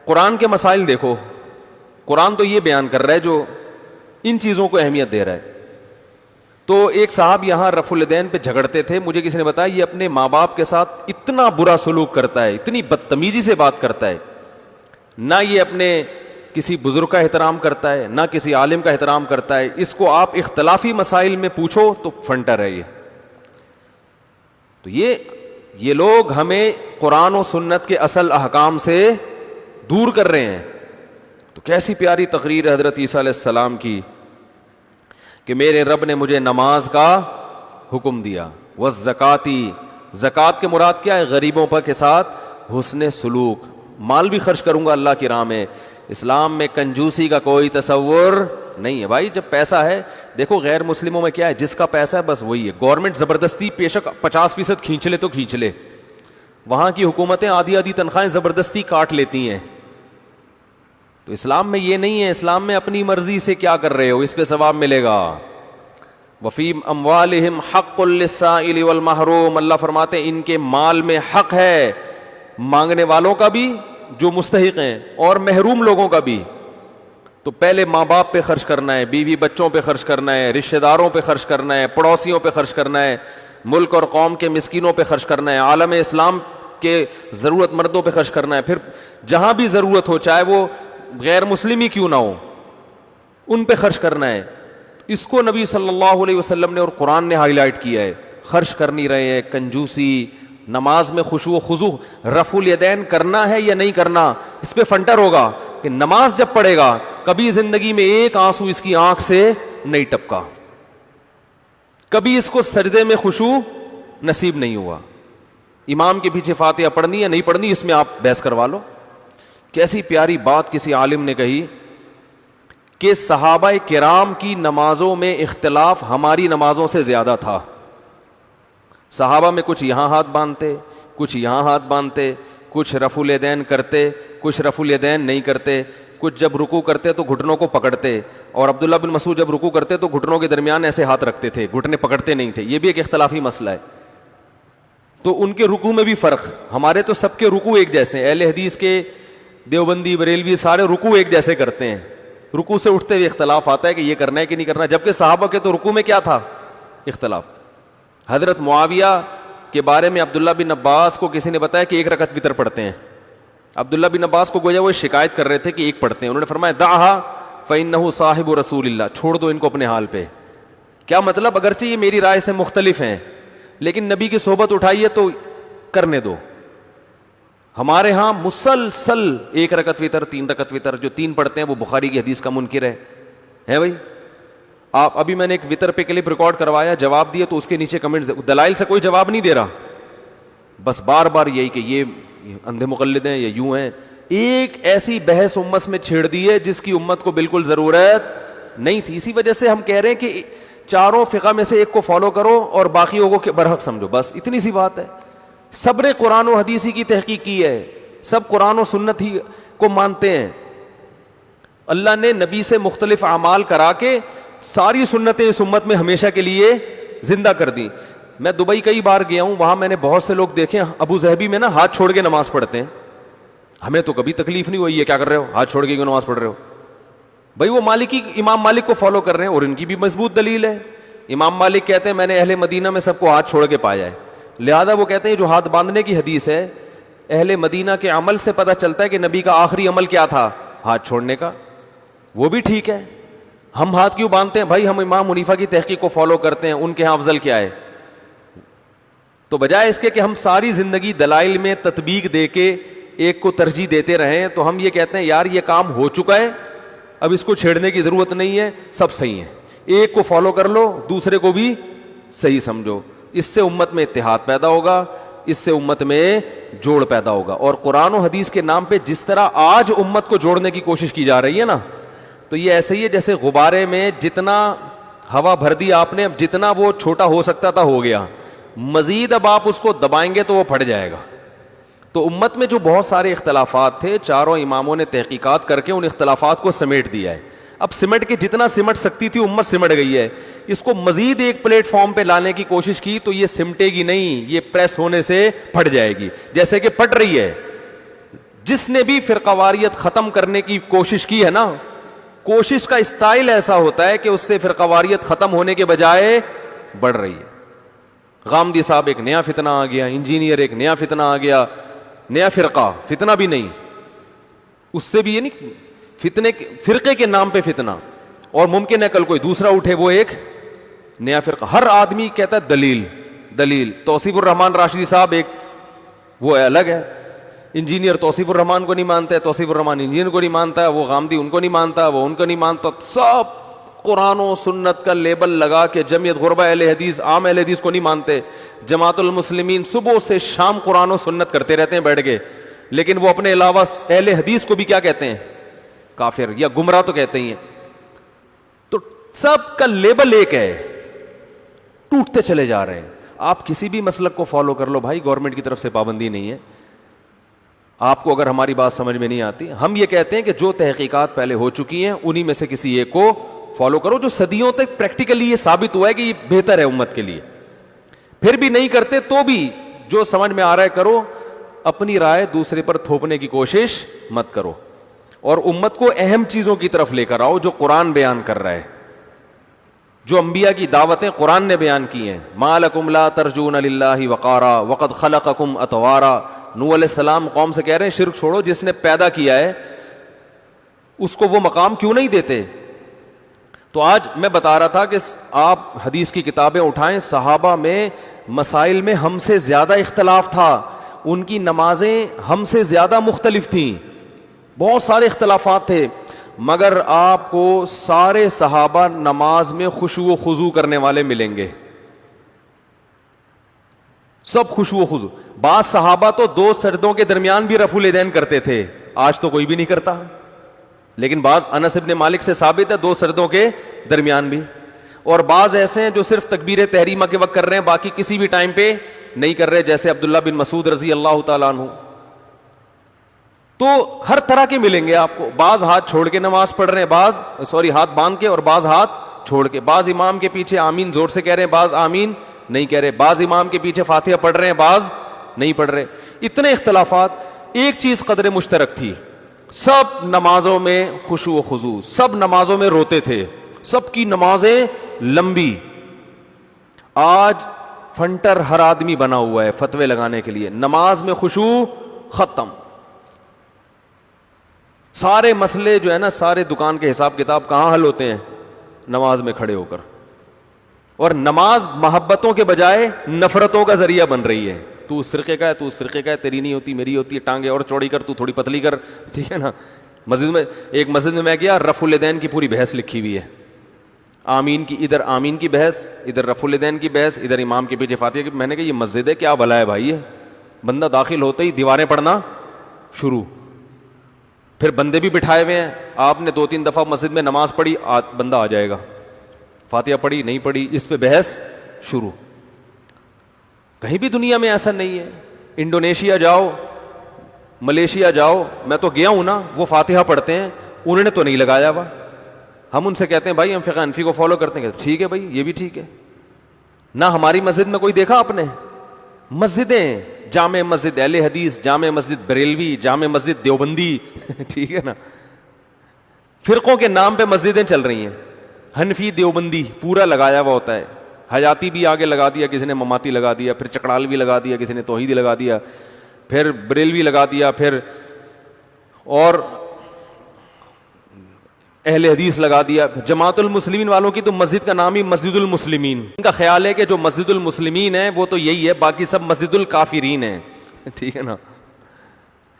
قرآن کے مسائل دیکھو، قرآن تو یہ بیان کر رہا ہے جو ان چیزوں کو اہمیت دے رہا ہے. تو ایک صاحب یہاں رفع الیدین پہ جھگڑتے تھے، مجھے کسی نے بتایا یہ اپنے ماں باپ کے ساتھ اتنا برا سلوک کرتا ہے، اتنی بدتمیزی سے بات کرتا ہے، نہ یہ اپنے کسی بزرگ کا احترام کرتا ہے نہ کسی عالم کا احترام کرتا ہے. اس کو آپ اختلافی مسائل میں پوچھو تو فنٹر ہے یہ. تو یہ لوگ ہمیں قرآن و سنت کے اصل احکام سے دور کر رہے ہیں. تو کیسی پیاری تقریر حضرت عیسیٰ علیہ السلام کی کہ میرے رب نے مجھے نماز کا حکم دیا، والزکاتی، زکوٰۃ کے مراد کیا ہے؟ غریبوں پر کے ساتھ حسن سلوک، مال بھی خرچ کروں گا اللہ کی راہ میں. اسلام میں کنجوسی کا کوئی تصور نہیں ہے بھائی. جب پیسہ ہے، دیکھو غیر مسلموں میں کیا ہے، جس کا پیسہ ہے بس وہی ہے. گورنمنٹ زبردستی بیشک 50% کھینچ لے تو کھینچ لے، وہاں کی حکومتیں آدھی آدھی تنخواہیں زبردستی کاٹ لیتی ہیں. تو اسلام میں یہ نہیں ہے. اسلام میں اپنی مرضی سے کیا کر رہے ہو اس پہ ثواب ملے گا. وفی اموالہم حق للسائل والمحروم، اللہ فرماتے ہیں ان کے مال میں حق ہے، مانگنے والوں کا بھی جو مستحق ہیں اور محروم لوگوں کا بھی. تو پہلے ماں باپ پہ خرچ کرنا ہے، بیوی بچوں پہ خرچ کرنا ہے، رشتہ داروں پہ خرچ کرنا ہے، پڑوسیوں پہ خرچ کرنا ہے، ملک اور قوم کے مسکینوں پہ خرچ کرنا ہے، عالم اسلام کے ضرورت مندوں پہ خرچ کرنا ہے. پھر جہاں بھی ضرورت ہو، چاہے وہ غیر مسلم ہی کیوں نہ ہو، ان پہ خرچ کرنا ہے. اس کو نبی صلی اللہ علیہ وسلم نے اور قرآن نے ہائی لائٹ کیا ہے. خرچ کر نہیں رہے ہیں، کنجوسی، نماز میں خشوع و خضوع، رفع الیدین کرنا ہے یا نہیں کرنا، اس پہ فنٹر ہوگا کہ نماز جب پڑھے گا کبھی زندگی میں ایک آنسو اس کی آنکھ سے نہیں ٹپکا، کبھی اس کو سجدے میں خشوع نصیب نہیں ہوا. امام کے پیچھے فاتحہ پڑھنی ہے نہیں پڑھنی، اس میں آپ بحث کروا لو. کیسی پیاری بات کسی عالم نے کہی کہ صحابہ کرام کی نمازوں میں اختلاف ہماری نمازوں سے زیادہ تھا. صحابہ میں کچھ یہاں ہاتھ باندھتے، کچھ یہاں ہاتھ باندھتے، کچھ رفع الیدین کرتے، کچھ رفع الیدین نہیں کرتے، کچھ جب رکوع کرتے تو گھٹنوں کو پکڑتے، اور عبداللہ بن مسعود جب رکوع کرتے تو گھٹنوں کے درمیان ایسے ہاتھ رکھتے تھے، گھٹنے پکڑتے نہیں تھے. یہ بھی ایک اختلافی مسئلہ ہے. تو ان کے رکوع میں بھی فرق. ہمارے تو سب کے رکوع ایک جیسے ہیں، اہل حدیث کے دیوبندی بریلوی سارے رکوع ایک جیسے کرتے ہیں. رکوع سے اٹھتے ہوئے اختلاف آتا ہے کہ یہ کرنا ہے کہ نہیں کرنا، جبکہ صحابہ کے تو رکوع میں کیا تھا؟ اختلاف. حضرت معاویہ کے بارے میں عبداللہ بن عباس کو کسی نے بتایا کہ 1 رکعت وتر پڑھتے ہیں. عبداللہ بن عباس کو گویا وہ شکایت کر رہے تھے کہ 1 پڑھتے ہیں. انہوں نے فرمایا دعھا فإنہ صاحب رسول اللہ، چھوڑ دو ان کو اپنے حال پہ. کیا مطلب؟ اگرچہ یہ میری رائے سے مختلف ہیں لیکن نبی کی صحبت اٹھائیے تو کرنے دو. ہمارے ہاں مسلسل 1 رکعت وتر، 3 رکعت وتر. جو 3 پڑھتے ہیں وہ بخاری کی حدیث کا منکر ہے بھائی. آپ ابھی میں نے ایک وتر پہ کلپ ریکارڈ کروایا، جواب دیا تو اس کے نیچے کمنٹس، دلائل سے کوئی جواب نہیں دے رہا، بس بار بار یہی کہ یہ اندھے مقلد ہیں یا یوں ہیں. ایک ایسی بحث امت میں چھیڑ دی ہے جس کی امت کو بالکل ضرورت نہیں تھی. اسی وجہ سے ہم کہہ رہے ہیں کہ چاروں فقہ میں سے ایک کو فالو کرو اور باقیوں کو برحق سمجھو، بس اتنی سی بات ہے. سب نے قرآن و حدیث کی تحقیق کی ہے، سب قرآن و سنت ہی کو مانتے ہیں. اللہ نے نبی سے مختلف اعمال کرا کے ساری سنتیں اس امت میں ہمیشہ کے لیے زندہ کر دی. میں دبئی کئی بار گیا ہوں، وہاں میں نے بہت سے لوگ دیکھے ابو ظہبی میں نا ہاتھ چھوڑ کے نماز پڑھتے ہیں. ہمیں تو کبھی تکلیف نہیں ہوئی ہے، کیا کر رہے ہو ہاتھ چھوڑ کے کیوں نماز پڑھ رہے ہو؟ بھائی وہ مالکی امام مالک کو فالو کر رہے ہیں اور ان کی بھی مضبوط دلیل ہے. امام مالک کہتے ہیں میں نے اہل مدینہ میں سب کو ہاتھ چھوڑ کے پایا ہے، لہذا وہ کہتے ہیں جو ہاتھ باندھنے کی حدیث ہے اہل مدینہ کے عمل سے پتہ چلتا ہے کہ نبی کا آخری عمل کیا تھا؟ ہاتھ چھوڑنے کا. وہ بھی ٹھیک ہے. ہم ہاتھ کیوں باندھتے ہیں؟ بھائی ہم امام حنیفہ کی تحقیق کو فالو کرتے ہیں، ان کے ہاں افضل کیا ہے؟ تو بجائے اس کے کہ ہم ساری زندگی دلائل میں تطبیق دے کے ایک کو ترجیح دیتے رہیں، تو ہم یہ کہتے ہیں یار یہ کام ہو چکا ہے، اب اس کو چھیڑنے کی ضرورت نہیں ہے، سب صحیح ہیں، ایک کو فالو کر لو دوسرے کو بھی صحیح سمجھو. اس سے امت میں اتحاد پیدا ہوگا، اس سے امت میں جوڑ پیدا ہوگا. اور قرآن و حدیث کے نام پہ جس طرح آج امت کو جوڑنے کی کوشش کی جا رہی ہے نا، تو یہ ایسے ہی ہے جیسے غبارے میں جتنا ہوا بھر دی آپ نے، اب جتنا وہ چھوٹا ہو سکتا تھا ہو گیا، مزید اب آپ اس کو دبائیں گے تو وہ پھٹ جائے گا. تو امت میں جو بہت سارے اختلافات تھے، چاروں اماموں نے تحقیقات کر کے ان اختلافات کو سمیٹ دیا ہے. اب سمٹ کے جتنا سمٹ سکتی تھی امت سمٹ گئی ہے. اس کو مزید ایک پلیٹ فارم پہ لانے کی کوشش کی تو یہ سمٹے گی نہیں، یہ پریس ہونے سے پھٹ جائے گی، جیسے کہ پھٹ رہی ہے. جس نے بھی فرقہ واریت ختم کرنے کی کوشش کی ہے نا, کوشش کا اسٹائل ایسا ہوتا ہے کہ اس سے فرقہ واریت ختم ہونے کے بجائے بڑھ رہی ہے. غامدی صاحب ایک نیا فتنہ آ گیا, انجینئر ایک نیا فتنہ آ گیا, نیا فرقہ, فتنہ بھی نہیں, اس سے بھی یہ نہیں, فرقے کے نام پہ فتنہ, اور ممکن ہے کل کوئی دوسرا اٹھے وہ ایک نیا فرقہ. ہر آدمی کہتا ہے دلیل دلیل. توصیف الرحمان راشدی صاحب ایک وہ الگ ہے, انجینئر توصیف الرحمان کو نہیں مانتے, توصیف الرحمان انجینئر کو نہیں مانتا, وہ غامدی ان کو نہیں مانتا, وہ ان کو نہیں مانتا, سب قرآن و سنت کا لیبل لگا کے جمعیت غربہ اہل حدیث, عام اہل حدیث کو نہیں مانتے. جماعت المسلمین صبح سے شام قرآن و سنت کرتے رہتے ہیں بیٹھ کے, لیکن وہ اپنے علاوہ اہل حدیث کو بھی کیا کہتے ہیں, کافر یا گمراہ تو کہتے ہی ہیں. تو سب کا لیبل ایک ہے, ٹوٹتے چلے جا رہے ہیں. آپ کسی بھی مسلک کو فالو کر لو بھائی, گورنمنٹ کی طرف سے پابندی نہیں ہے. آپ کو اگر ہماری بات سمجھ میں نہیں آتی, ہم یہ کہتے ہیں کہ جو تحقیقات پہلے ہو چکی ہیں انہی میں سے کسی ایک کو فالو کرو, جو صدیوں تک پریکٹیکلی یہ ثابت ہوا ہے کہ یہ بہتر ہے امت کے لیے. پھر بھی نہیں کرتے تو بھی جو سمجھ میں آ رہا ہے کرو, اپنی رائے دوسرے پر تھوپنے کی کوشش مت کرو, اور امت کو اہم چیزوں کی طرف لے کر آؤ جو قرآن بیان کر رہا ہے, جو انبیاء کی دعوتیں قرآن نے بیان کی ہیں. ما لکم لا ترجون للہ وقارا وقد خلقکم اطوارا. نوح علیہ السلام قوم سے کہہ رہے ہیں شرک چھوڑو, جس نے پیدا کیا ہے اس کو وہ مقام کیوں نہیں دیتے. تو آج میں بتا رہا تھا کہ آپ حدیث کی کتابیں اٹھائیں, صحابہ میں مسائل میں ہم سے زیادہ اختلاف تھا, ان کی نمازیں ہم سے زیادہ مختلف تھیں, بہت سارے اختلافات تھے, مگر آپ کو سارے صحابہ نماز میں خشوع و خضوع کرنے والے ملیں گے, سب خشوع و خضوع. بعض صحابہ تو 2 سجدوں کے درمیان بھی رفع الیدین کرتے تھے, آج تو کوئی بھی نہیں کرتا, لیکن بعض انس ابن مالک سے ثابت ہے 2 سجدوں کے درمیان بھی, اور بعض ایسے ہیں جو صرف تکبیر تحریمہ کے وقت کر رہے ہیں, باقی کسی بھی ٹائم پہ نہیں کر رہے, جیسے عبداللہ بن مسعود رضی اللہ تعالیٰ عنہ. تو ہر طرح کے ملیں گے آپ کو, بعض ہاتھ چھوڑ کے نماز پڑھ رہے ہیں, ہاتھ باندھ کے, اور بعض ہاتھ چھوڑ کے, بعض امام کے پیچھے آمین زور سے کہہ رہے ہیں, بعض آمین نہیں کہہ رہے, بعض امام کے پیچھے فاتحہ پڑھ رہے ہیں, بعض نہیں پڑھ رہے. اتنے اختلافات, ایک چیز قدر مشترک تھی, سب نمازوں میں خشوع و خضوع, سب نمازوں میں روتے تھے, سب کی نمازیں لمبی. آج فنٹر ہر آدمی بنا ہوا ہے فتوے لگانے کے لیے, نماز میں خشوع ختم, سارے مسئلے جو ہے نا, سارے دکان کے حساب کتاب کہاں حل ہوتے ہیں, نماز میں کھڑے ہو کر. اور نماز محبتوں کے بجائے نفرتوں کا ذریعہ بن رہی ہے. تو اس فرقے کا ہے, تو اس فرقے کا ہے, تیری نہیں ہوتی میری ہوتی ہے, ٹانگیں اور چوڑی کر, تو تھوڑی پتلی کر, ٹھیک ہے نا. مسجد میں, ایک مسجد میں گیا, رفع الیدین کی پوری بحث لکھی ہوئی ہے, آمین کی, ادھر آمین کی بحث, ادھر رفع الیدین کی بحث, ادھر امام کے پیچھے فاتحہ کی. میں نے کہا یہ مسجد ہے کیا بھلا ہے بھائی, ہے بندہ داخل ہوتے ہی دیواریں پڑھنا شروع, پھر بندے بھی بٹھائے ہوئے ہیں. آپ نے 2-3 دفعہ مسجد میں نماز پڑھی, بندہ آ جائے گا, فاتحہ پڑھی نہیں پڑھی, اس پہ بحث شروع. کہیں بھی دنیا میں ایسا نہیں ہے. انڈونیشیا جاؤ, ملیشیا جاؤ, میں تو گیا ہوں نا, وہ فاتحہ پڑھتے ہیں, انہوں نے تو نہیں لگایا ہوا. ہم ان سے کہتے ہیں بھائی ہم فقہ حنفی کو فالو کرتے ہیں, ٹھیک ہے بھائی یہ بھی ٹھیک ہے. نہ ہماری مسجد میں کوئی دیکھا آپ نے, مسجدیں, جامع مسجد اہل حدیث, جامع مسجد بریلوی, جامع مسجد دیوبندی, ٹھیک ہے نا, فرقوں کے نام پہ مسجدیں چل رہی ہیں. حنفی دیوبندی پورا لگایا ہوا ہوتا ہے, حیاتی بھی آگے لگا دیا, کسی نے مماتی لگا دیا, پھر چکڑال بھی لگا دیا, کسی نے توحیدی لگا دیا, پھر بریلوی لگا دیا, پھر اور اہل حدیث لگا دیا. جماعت المسلمین والوں کی تو مسجد کا نام ہی مسجد المسلمین. ان کا خیال ہے کہ جو مسجد المسلمین ہے وہ تو یہی ہے, باقی سب مسجد الکافرین ہیں, ٹھیک ہے نا.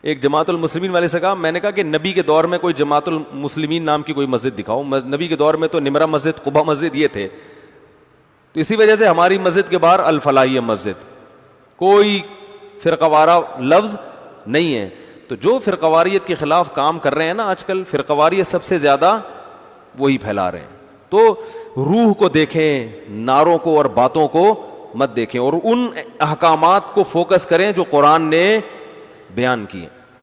ایک جماعت المسلمین والے سے کہا, میں نے کہا کہ نبی کے دور میں کوئی جماعت المسلمین نام کی کوئی مسجد دکھاؤ. نبی کے دور میں تو نمرہ مسجد, قبا مسجد یہ تھے. تو اسی وجہ سے ہماری مسجد کے باہر الفلاحیہ مسجد, کوئی فرقہ وارہ لفظ نہیں ہے. تو جو فرقہ واریت کے خلاف کام کر رہے ہیں نا آج کل, فرقہ واریت سب سے زیادہ وہی پھیلا رہے ہیں. تو روح کو دیکھیں, نعروں کو اور باتوں کو مت دیکھیں, اور ان احکامات کو فوکس کریں جو قرآن نے بیان کیے.